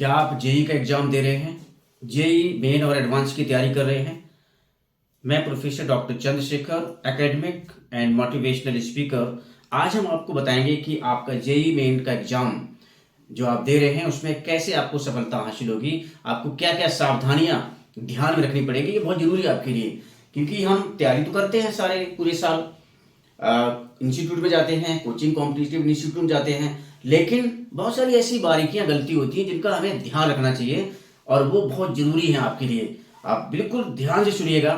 क्या आप जेई का एग्जाम दे रहे हैं? जेई मेन और एडवांस की तैयारी कर रहे हैं? मैं professor doctor Chandrashekhar, academic and motivational speaker. आज हम आपको बताएंगे कि आपका जेई मेन का एग्जाम जो आप दे रहे हैं उसमें कैसे आपको सफलता हासिल होगी, आपको क्या क्या सावधानियां ध्यान में रखनी पड़ेगी। ये बहुत जरूरी है आपके लिए, क्योंकि हम तैयारी तो करते हैं सारे पूरे साल, इंस्टीट्यूट में जाते हैं, कोचिंग कॉम्पिटिटिव इंस्टीट्यूट में जाते हैं, लेकिन बहुत सारी ऐसी बारीकियां गलती होती हैं जिनका हमें ध्यान रखना चाहिए और वो बहुत जरूरी है आपके लिए। आप बिल्कुल ध्यान से सुनिएगा,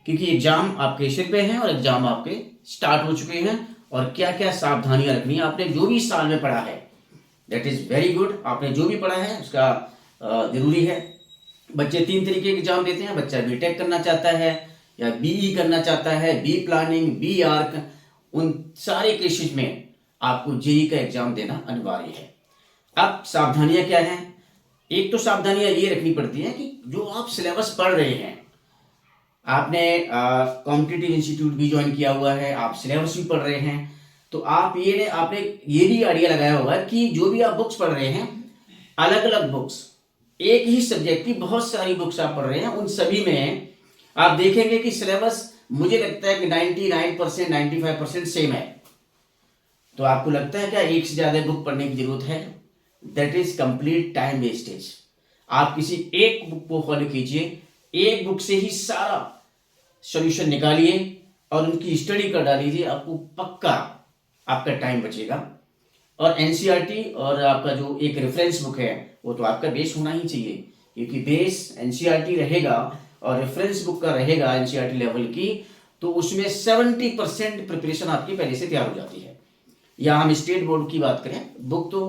क्योंकि एग्जाम आपके सिर पे हैं और एग्जाम आपके स्टार्ट हो चुके हैं। और क्या क्या सावधानियां रखनी है, आपने जो भी इस साल में पढ़ा है दैट इज वेरी गुड। आपने जो भी पढ़ा है उसका जरूरी है। बच्चे तीन तरीके के एग्जाम देते हैं। बच्चा बीटेक करना चाहता है या बीई करना चाहता है, बी प्लानिंग, बी आर्क, उन सारे केसेस में आपको जेई का एग्जाम देना अनिवार्य है। अब सावधानियां क्या हैं? एक तो सावधानियां ये रखनी पड़ती हैं कि जो आप सिलेबस पढ़ रहे हैं, आपने कॉम्पिटिटिव इंस्टीट्यूट भी ज्वाइन किया हुआ है, आप सिलेबस भी पढ़ रहे हैं, तो आपने ये भी आइडिया लगाया होगा कि जो भी आप बुक्स पढ़ रहे हैं, अलग अलग बुक्स, एक ही सब्जेक्ट की बहुत सारी बुक्स आप पढ़ रहे हैं, उन सभी में आप देखेंगे कि सिलेबस मुझे लगता है कि 99% 95% सेम है। तो आपको लगता है क्या एक से ज्यादा बुक पढ़ने की जरूरत है? That is complete time wastage. आप किसी एक बुक को फॉलो कीजिए, एक बुक से ही सारा सॉल्यूशन निकालिए और उनकी स्टडी कर डालीजिए, आपको पक्का आपका टाइम बचेगा। और एनसीईआरटी और आपका जो एक रेफरेंस बुक है वो तो आपका बेस होना ही चाहिए, क्योंकि बेस एनसीईआरटी रहेगा और रेफरेंस बुक का रहेगा एनसीईआरटी लेवल की, तो उसमें 70% प्रिपरेशन आपकी पहले से तैयार हो जाती है। या हम स्टेट बोर्ड की बात करें, बुक तो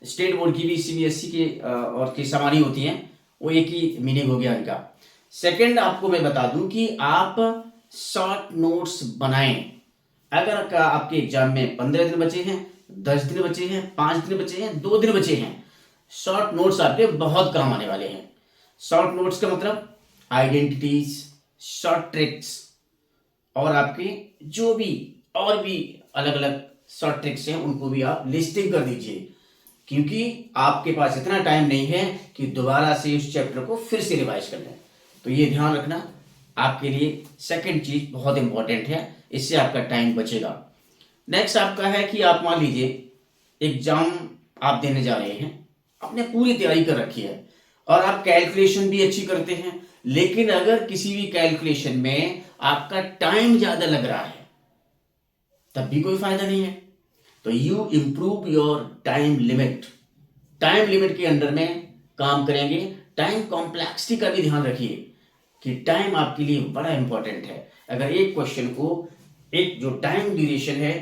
स्टेट बोर्ड की भी सीबीएसई के और की समान ही होती हैं, वो एक ही मीनिंग हो गया इनका। सेकंड, आपको मैं बता दूं कि आप शॉर्ट नोट्स बनाएं। अगर आपके एग्जाम में 15 दिन बचे हैं, 10 दिन बचे हैं, 5 दिन बचे हैं, 2 दिन बचे हैं, शॉर्ट नोट्स आपके बहुत काम आने वाले हैं। शॉर्ट नोट्स का मतलब आइडेंटिटीज, शॉर्ट ट्रिक्स और आपके जो भी और भी अलग अलग शॉर्ट ट्रिक्स हैं उनको भी आप लिस्टिंग कर दीजिए, क्योंकि आपके पास इतना टाइम नहीं है कि दोबारा से उस चैप्टर को फिर से रिवाइज कर लें। तो ये ध्यान रखना आपके लिए सेकंड चीज बहुत इंपॉर्टेंट है, इससे आपका टाइम बचेगा। नेक्स्ट आपका है कि आप मान लीजिए एग्जाम आप देने जा रहे हैं, आपने पूरी तैयारी कर रखी है और आप कैलकुलेशन भी अच्छी करते हैं, लेकिन अगर किसी भी कैलकुलेशन में आपका टाइम ज्यादा लग रहा है तब भी कोई फायदा नहीं है। तो you improve your time limit. Time limit के अंडर में काम करेंगे। टाइम कॉम्प्लेक्सिटी का भी ध्यान रखिए कि टाइम आपके लिए बड़ा इंपॉर्टेंट है। अगर एक क्वेश्चन को, एक जो टाइम ड्यूरेशन है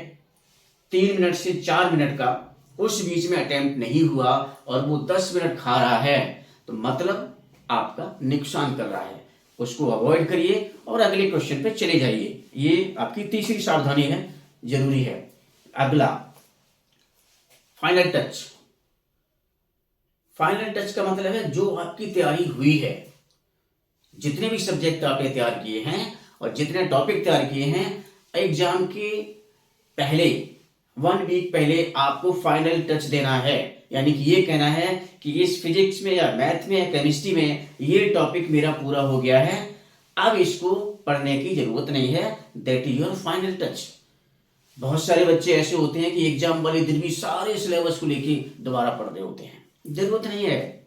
3 मिनट से 4 मिनट का, उस बीच में अटेम्प्ट नहीं हुआ और वो 10 मिनट खा रहा है, तो मतलब आपका नुकसान कर रहा है। उसको अवॉइड करिए और अगले क्वेश्चन पे चले जाइए। ये आपकी तीसरी सावधानी है, जरूरी है। अगला फाइनल टच। फाइनल टच का मतलब है जो आपकी तैयारी हुई है, जितने भी सब्जेक्ट आपने तैयार किए हैं और जितने टॉपिक तैयार किए हैं, एग्जाम के पहले 1 वीक पहले आपको फाइनल टच देना है। यानी कि ये कहना है कि इस फिजिक्स में या मैथ में या केमिस्ट्री में ये टॉपिक मेरा पूरा हो गया है, अब इसको पढ़ने की जरूरत नहीं है। That is your final touch. बहुत सारे बच्चे ऐसे होते हैं कि एग्जाम वाले दिन भी सारे सिलेबस को लेके दोबारा पढ़ रहे होते हैं, जरूरत नहीं है।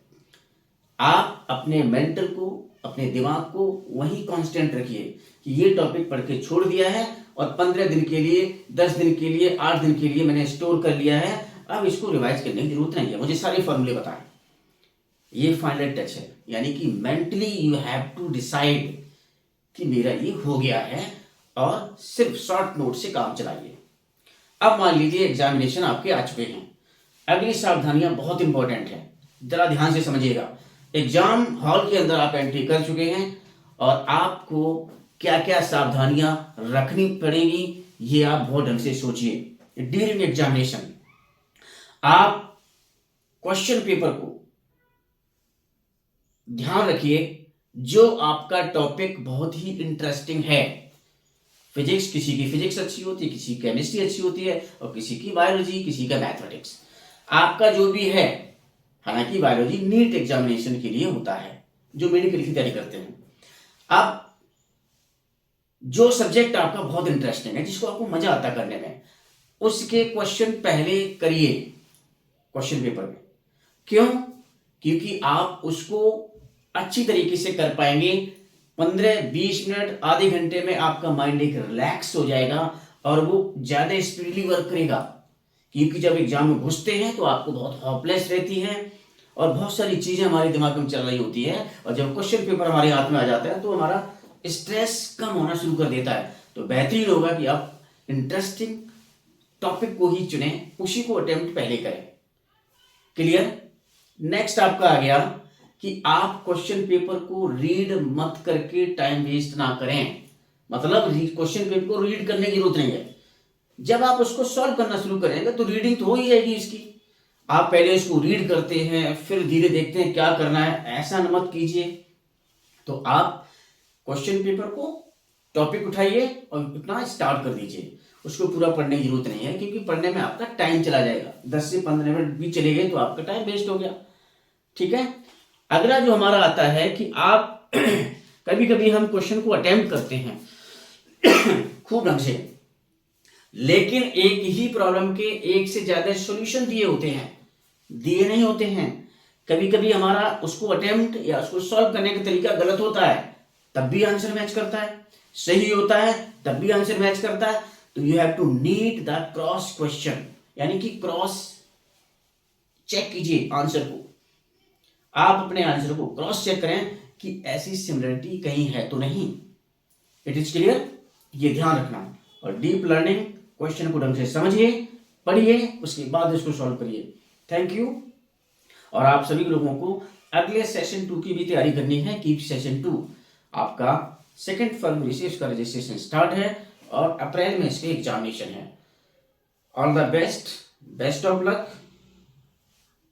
आप अपने मेंटल को, अपने दिमाग को वही कांस्टेंट रखिए कि ये टॉपिक पढ़ के छोड़ दिया है और 15 दिन के लिए, 10 दिन के लिए, 8 दिन के लिए मैंने स्टोर कर लिया है, अब इसको रिवाइज करने की जरूरत नहीं है, मुझे सारे फॉर्मूले बताएं। ये फाइनल टच है, यानी कि mentally you have to decide कि मेरा ये हो गया है और सिर्फ शॉर्ट नोट से काम चलाइए। अब मान लीजिए एग्जामिनेशन आपके आ चुके हैं, अगली सावधानियां बहुत इंपॉर्टेंट है, जरा ध्यान से समझिएगा। एग्जाम हॉल के अंदर आप एंट्री कर चुके हैं और आपको क्या क्या सावधानियां रखनी पड़ेगी ये आप बहुत ढंग से सोचिए। ड्यूरिंग एग्जामिनेशन आप क्वेश्चन पेपर को ध्यान रखिए, जो आपका टॉपिक बहुत ही इंटरेस्टिंग है। फिजिक्स, किसी की फिजिक्स अच्छी होती है, किसी की केमिस्ट्री अच्छी होती है और किसी की बायोलॉजी, किसी का मैथमेटिक्स। आपका जो भी है हालांकि बायोलॉजी नीट एग्जामिनेशन के लिए होता है, जो मेडिकल की तैयारी करते हैं। अब जो सब्जेक्ट आपका बहुत इंटरेस्टिंग है, जिसको आपको मजा आता करने में, उसके क्वेश्चन पहले करिए क्वेश्चन पेपर में। क्यों? क्योंकि आप उसको अच्छी तरीके से कर पाएंगे। 15-20 मिनट, आधे घंटे में आपका माइंड एक रिलैक्स हो जाएगा और वो ज्यादा स्पीडली वर्क करेगा। क्योंकि जब एग्जाम में घुसते हैं तो आपको बहुत होपलेस रहती है और बहुत सारी चीजें हमारे दिमाग में चल रही होती है, और जब क्वेश्चन पेपर हमारे हाथ में आ जाता है तो हमारा स्ट्रेस कम होना शुरू कर देता है। तो बेहतरीन होगा कि आप इंटरेस्टिंग टॉपिक को ही चुनें, उसी को अटेम्प्ट पहले करें। क्लियर? नेक्स्ट आपका आ गया कि आप क्वेश्चन पेपर को रीड मत करके टाइम वेस्ट ना करें। मतलब क्वेश्चन पेपर को रीड करने की जरूरत नहीं है। जब आप उसको सॉल्व करना शुरू करेंगे तो रीडिंग तो हो ही जाएगी इसकी। आप पहले इसको रीड करते हैं, फिर धीरे देखते हैं क्या करना है, ऐसा मत कीजिए। तो आप क्वेश्चन पेपर को टॉपिक उठाइए और इतना स्टार्ट कर दीजिए। उसको पूरा पढ़ने की जरूरत नहीं है, क्योंकि पढ़ने में आपका टाइम चला जाएगा। 10 से 15 मिनट भी चले गए तो आपका टाइम वेस्ट हो गया। ठीक है। अगला जो हमारा आता है कि आप कभी कभी हम क्वेश्चन को अटेम्प्ट करते हैं खूब ढंग से, लेकिन एक ही प्रॉब्लम के एक से ज्यादा सॉल्यूशन दिए नहीं होते हैं। कभी कभी हमारा उसको अटेम्प्ट या उसको सॉल्व करने का तरीका गलत होता है, तब भी आंसर मैच करता है। सही होता है तब भी आंसर मैच करता है। तो you have to need the cross question, यानी कि क्रॉस चेक कीजिए आंसर को। आप अपने आंसर को क्रॉस चेक करें कि ऐसी सिमिलरिटी कहीं है तो नहीं। It is clear? ये ध्यान रखना। और डीप लर्निंग, क्वेश्चन को ढंग से समझिए, पढ़िए, उसके बाद इसको सॉल्व करिए। Thank you. और आप सभी लोगों को अगले सेशन 2 की भी तैयारी करनी है, कि सेशन 2 आपका 2 फरवरी से इसका रजिस्ट्रेशन स्टार्ट है और अप्रैल में इसके एग्जामिनेशन है। All the best, best of luck.